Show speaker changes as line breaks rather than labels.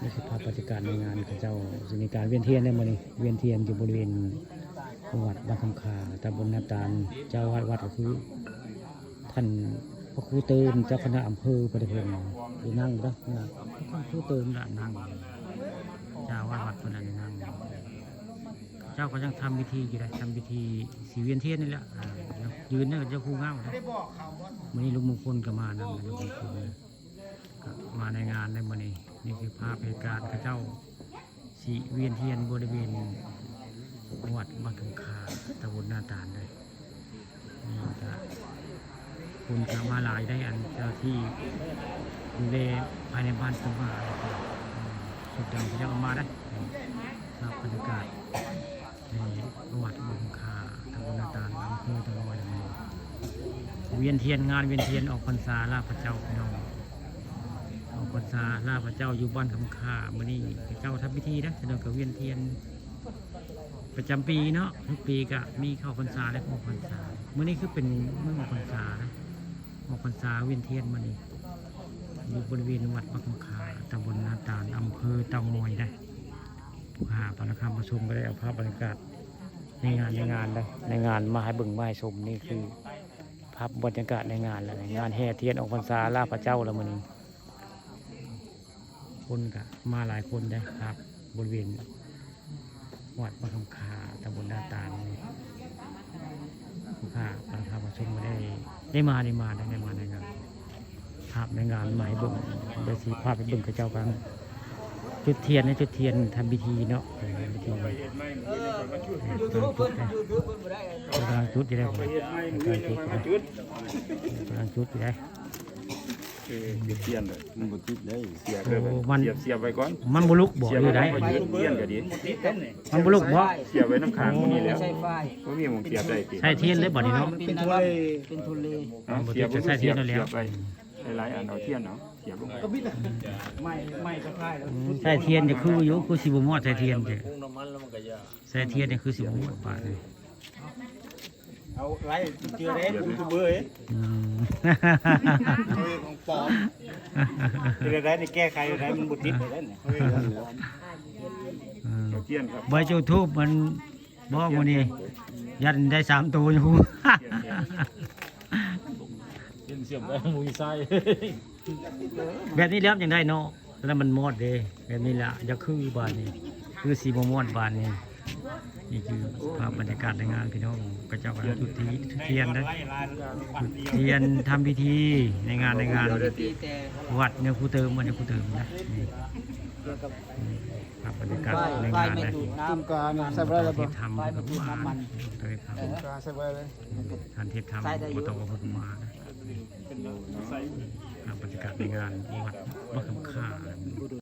นี่คือภาพบรรยากาศในงานของเจ้าจะมีการเวียนเทียนได้มานี่เวียนเทียนอยู่บริเวณวัดบ้านคำคาตำบลนาตาลเจ้าวัดก็คือท่านพระครูเติมเจ้าคณะอำเภอประเทศอยู่นั่งนะพระครูเติมน่ะนั่งเจ้าวัดคนนั้นนั่งเจ้าก็ยังทำพิธีอยู่เลยทำพิธีสีเวียนเทียนนี่แหละยืนเนี่ยเจ้าครูเงาเลยวันนี้ลุงมงคลก็มานะลุงมงคลก็มาในงานในวันนี้นี่คือภาพเหตุการณ์ข้าเจ้าสีเวียนเทียนบริเวณวัดบ้านคำคาตำบลนาตาลเลยนี่ก็คุณจะมาหลายได้อันเจ้าที่ดูแลภายในบ้านสมาสุดยอดที่จะมาได้ภาพบรรยากาศในวัดบ้านคำคาตำบลนาตาลอำเภอตะวันเวียนเทียนงานเวียนเทียนออกพรรษาลาพระเจ้าพี่น้องออกพรรษาลาพระเจ้าอยู่บ้านคำคาเมื่อนี้พระเจ้าทำพิธีนะแสดงกับเวียนเทียนประจำปีเนาะทุกปีก็มีเข้าพรรษาและออกพรรษาเมื่อนี้คือเป็นเมื่อออกพรรษานะออกพรรษาเวียนเทียนมานี่อยู่บริเวณวัดบ้านคำคาตำบลนาตาลอำเภอเตางอยได้ผู้หาปนคำประชุมก็ได้เอาภาพบรรยากาศในงานได้ในงานมาให้เบิ่งมาให้ชมนี่คือภาพบรรยากาศในงานแล้วงานแห่เทียนออกพรรษาลาพระเจ้าแล้วมื้อนี้คนก็มาหลายคนได้ครับบริเวณวัดบ้านคำคาตำบลนาตาลนี่ผู้ข้าปนคำประชุมก็ได้มาในงานภาพในงานมาให้เบิ่งได้สีภาพไปเบิ่งกับเจ้ากันจุดเทียนทำพิธีเนาะพิธีกำลังจุดอยู่ได้กำลังจุดอยู่ได้
เทียนเลยมันบุติดเลยเสียบไว้ก่อน
มันบุลุกบ่อยู่ได้
เทียนก็ดี
มันบุลุกบ่
เสียบไว้น้ำค้างนี่แล้วก็มีหมองเสียบได้
ใช่เทียนเลยบ่นี่เนาะ
เป็นทุเร
เสียบใส่เทียนแล้วไปหลายอันเอาเทียนเนาะเสียบลงไป
ไม่สะพายแล้ว
ใส่เทียนจะคืออยู่คือสิบมอดใส่เทียนจะใส่เทียนเนี่ยคือสิบมอดบาทเลย
เอาไรเจอได้ยูทูบเบอร์ของปลอมเจอได้ในแก้ไขได้มันบุติดไปได้เนี่ย
เทียนครับ
ใบจูทูบมันบอกวันนี้ยันได้3 ตัวอยู่
เสียบได้มุ้ยไส้
แบบนี้แล้วยังได้เนาะแล้วมันมอดเลยแบบนี้แหละจะคือบานนี้คือสีมอดบานนี้นี่คือภาพบรรยากาศในงานพี่น้องกระเจ้ากำลังจุดเทียนนะเทียนทำพิธีในงานวัดเนี่ยครูเติมวันนี้ครูเติมนะนี่ภาพบรรยากาศในงานนะ
น้ำกาใส่ไปเลย
เทพทำกับมาเทพทำ
ใส่ไปเลย
ท่านเทพทำก็ต้องเอามาบรรยากาศในงานวัดบ้านคำคา